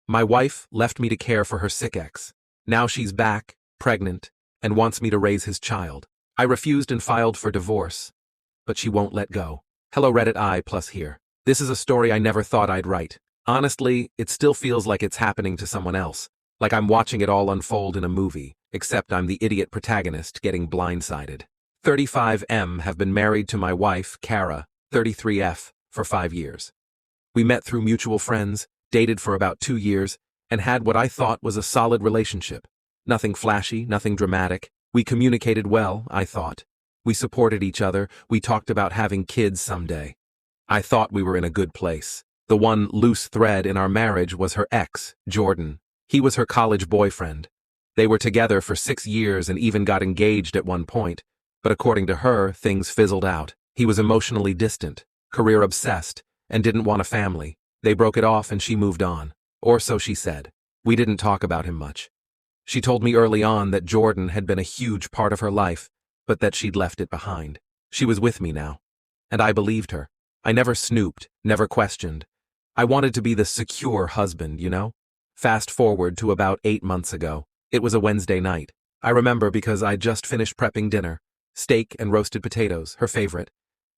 My wife left me to care for her sick ex. Now she's back, pregnant, and wants me to raise his child. I refused and filed for divorce, but she won't let go. Hello Reddit I+ here. This is a story I never thought I'd write. Honestly, it still feels like it's happening to someone else, like I'm watching it all unfold in a movie, except I'm the idiot protagonist getting blindsided. 35M have been married to my wife, Kara, 33F, for 5 years. We met through mutual friends, dated for about 2 years, and had what I thought was a solid relationship. Nothing flashy, nothing dramatic. We communicated well, I thought. We supported each other, we talked about having kids someday. I thought we were in a good place. The one loose thread in our marriage was her ex, Jordan. He was her college boyfriend. They were together for 6 years and even got engaged at one point, but according to her, things fizzled out. He was emotionally distant, career-obsessed, and didn't want a family. They broke it off and she moved on. Or so she said. We didn't talk about him much. She told me early on that Jordan had been a huge part of her life, but that she'd left it behind. She was with me now. And I believed her. I never snooped, never questioned. I wanted to be the secure husband, you know? Fast forward to about 8 months ago. It was a Wednesday night. I remember because I'd just finished prepping dinner. Steak and roasted potatoes, her favorite.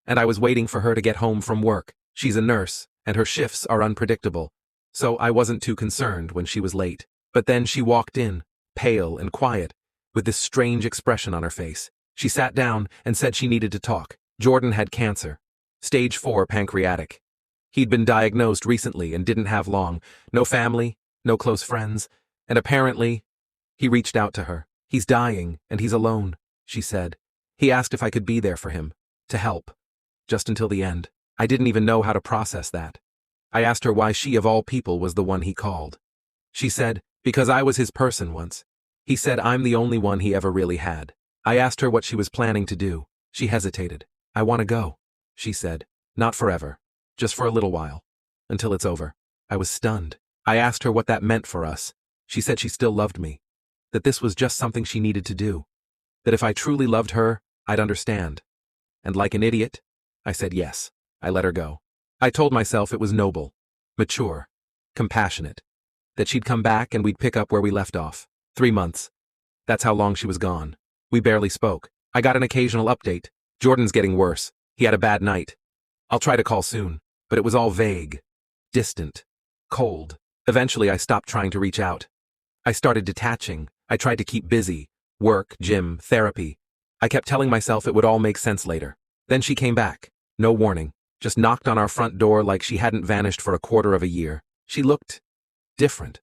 And I was waiting for her to get home from work. She's a nurse, and her shifts are unpredictable. So I wasn't too concerned when she was late. But then she walked in, pale and quiet, with this strange expression on her face. She sat down and said she needed to talk. Jordan had cancer. Stage 4 pancreatic. He'd been diagnosed recently and didn't have long. No family, no close friends, and apparently, he reached out to her. He's dying, and he's alone, she said. He asked if I could be there for him, to help. Just until the end. I didn't even know how to process that. I asked her why she of all people was the one he called. She said, because I was his person once. He said I'm the only one he ever really had. I asked her what she was planning to do. She hesitated. I want to go, she said. Not forever. Just for a little while. Until it's over. I was stunned. I asked her what that meant for us. She said she still loved me. That this was just something she needed to do. That if I truly loved her, I'd understand. And like an idiot, I said yes. I let her go. I told myself it was noble, mature, compassionate. That she'd come back and we'd pick up where we left off. 3 months. That's how long she was gone. We barely spoke. I got an occasional update. Jordan's getting worse. He had a bad night. I'll try to call soon. But it was all vague, distant, cold. Eventually I stopped trying to reach out. I started detaching. I tried to keep busy. Work, gym, therapy. I kept telling myself it would all make sense later. Then she came back. No warning. Just knocked on our front door like she hadn't vanished for a quarter of a year. She looked different.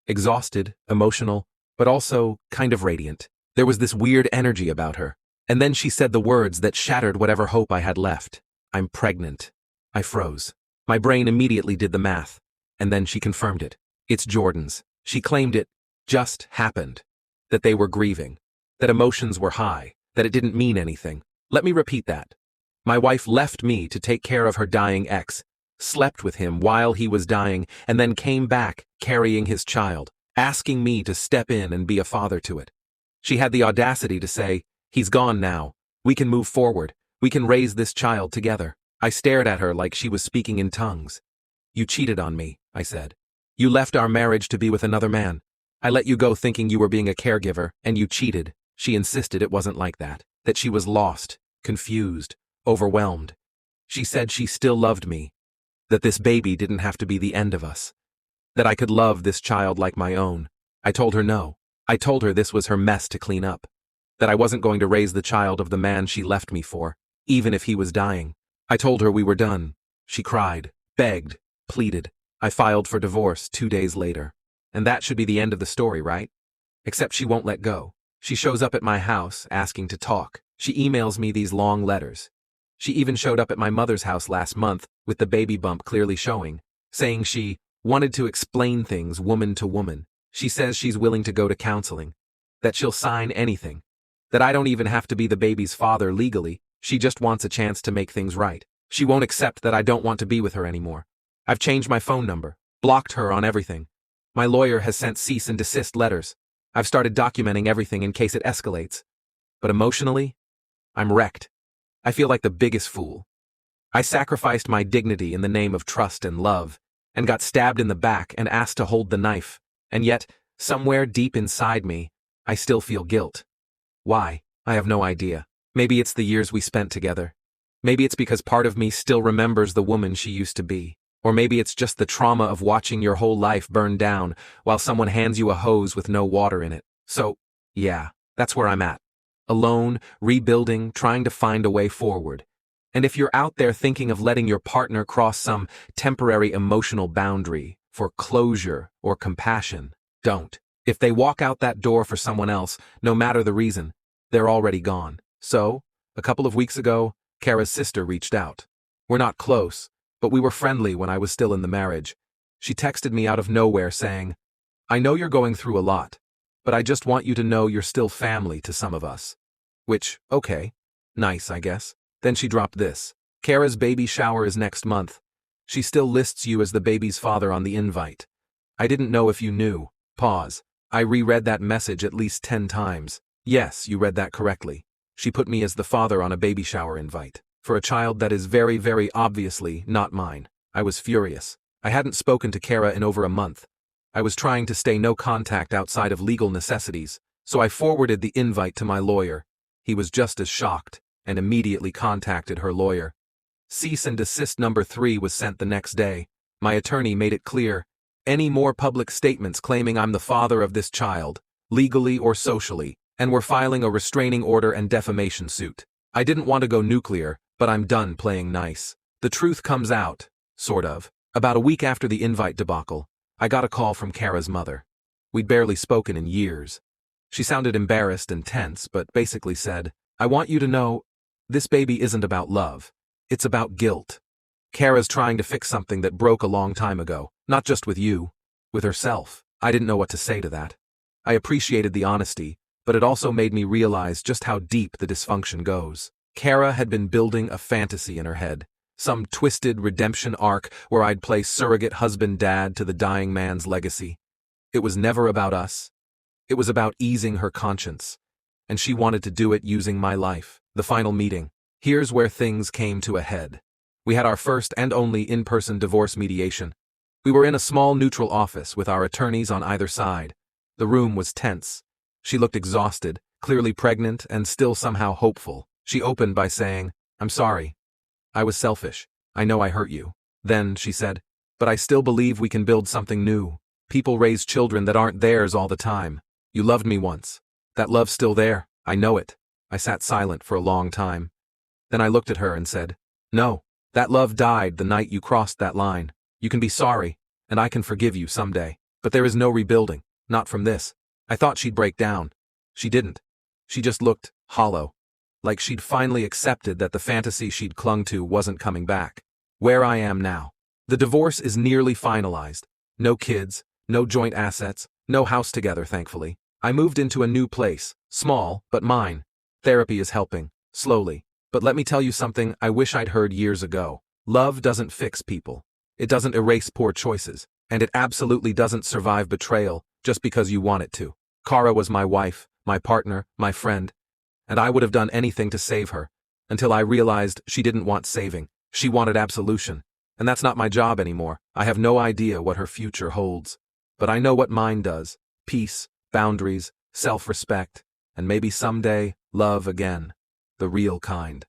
Exhausted, emotional, but also kind of radiant. There was this weird energy about her. And then she said the words that shattered whatever hope I had left. I'm pregnant. I froze. My brain immediately did the math. And then she confirmed it. It's Jordan's. She claimed it just happened. That they were grieving. That emotions were high. That it didn't mean anything. Let me repeat that. My wife left me to take care of her dying ex, slept with him while he was dying, and then came back carrying his child, asking me to step in and be a father to it. She had the audacity to say, he's gone now. We can move forward. We can raise this child together. I stared at her like she was speaking in tongues. You cheated on me, I said. You left our marriage to be with another man. I let you go thinking you were being a caregiver, and you cheated. She insisted it wasn't like that, that she was lost, confused, overwhelmed. She said she still loved me, that this baby didn't have to be the end of us, that I could love this child like my own. I told her no. I told her this was her mess to clean up, that I wasn't going to raise the child of the man she left me for, even if he was dying. I told her we were done. She cried, begged, pleaded. I filed for divorce 2 days later. And that should be the end of the story, right? Except she won't let go. She shows up at my house asking to talk. She emails me these long letters. She even showed up at my mother's house last month with the baby bump clearly showing, saying she wanted to explain things woman to woman. She says she's willing to go to counseling, that she'll sign anything, that I don't even have to be the baby's father legally. She just wants a chance to make things right. She won't accept that I don't want to be with her anymore. I've changed my phone number, blocked her on everything. My lawyer has sent cease and desist letters. I've started documenting everything in case it escalates. But emotionally, I'm wrecked. I feel like the biggest fool. I sacrificed my dignity in the name of trust and love, and got stabbed in the back and asked to hold the knife. And yet, somewhere deep inside me, I still feel guilt. Why? I have no idea. Maybe it's the years we spent together. Maybe it's because part of me still remembers the woman she used to be. Or maybe it's just the trauma of watching your whole life burn down while someone hands you a hose with no water in it. So, yeah, that's where I'm at. Alone, rebuilding, trying to find a way forward. And if you're out there thinking of letting your partner cross some temporary emotional boundary for closure or compassion, don't. If they walk out that door for someone else, no matter the reason, they're already gone. So, a couple of weeks ago, Kara's sister reached out. We're not close, but we were friendly when I was still in the marriage. She texted me out of nowhere saying, "I know you're going through a lot, but I just want you to know you're still family to some of us." Which, okay, nice, I guess. Then she dropped this. "Kara's baby shower is next month. She still lists you as the baby's father on the invite. I didn't know if you knew." Pause. I reread that message at least 10 times. Yes, you read that correctly. She put me as the father on a baby shower invite. For a child that is very, very obviously not mine. I was furious. I hadn't spoken to Kara in over a month. I was trying to stay no contact outside of legal necessities, so I forwarded the invite to my lawyer. He was just as shocked, and immediately contacted her lawyer. Cease and desist number 3 was sent the next day. My attorney made it clear, any more public statements claiming I'm the father of this child, legally or socially, and we're filing a restraining order and defamation suit. I didn't want to go nuclear, but I'm done playing nice. The truth comes out, sort of. About a week after the invite debacle, I got a call from Kara's mother. We'd barely spoken in years. She sounded embarrassed and tense, but basically said, "I want you to know, this baby isn't about love. It's about guilt. Kara's trying to fix something that broke a long time ago, not just with you, with herself." I didn't know what to say to that. I appreciated the honesty, but it also made me realize just how deep the dysfunction goes. Kara had been building a fantasy in her head, some twisted redemption arc where I'd play surrogate husband-dad to the dying man's legacy. It was never about us. It was about easing her conscience, and she wanted to do it using my life. The final meeting. Here's where things came to a head. We had our first and only in-person divorce mediation. We were in a small neutral office with our attorneys on either side. The room was tense. She looked exhausted, clearly pregnant, and still somehow hopeful. She opened by saying, "I'm sorry. I was selfish. I know I hurt you." Then, she said, "But I still believe we can build something new. People raise children that aren't theirs all the time. You loved me once. That love's still there. I know it." I sat silent for a long time. Then I looked at her and said, "No, that love died the night you crossed that line. You can be sorry, and I can forgive you someday. But there is no rebuilding, not from this." I thought she'd break down. She didn't. She just looked hollow, like she'd finally accepted that the fantasy she'd clung to wasn't coming back. Where I am now. The divorce is nearly finalized. No kids, no joint assets, no house together, thankfully. I moved into a new place, small, but mine. Therapy is helping, slowly. But let me tell you something I wish I'd heard years ago. Love doesn't fix people. It doesn't erase poor choices. And it absolutely doesn't survive betrayal just because you want it to. Kara was my wife, my partner, my friend. And I would have done anything to save her, until I realized she didn't want saving. She wanted absolution. And that's not my job anymore. I have no idea what her future holds. But I know what mine does. Peace, boundaries, self-respect, and maybe someday, love again. The real kind.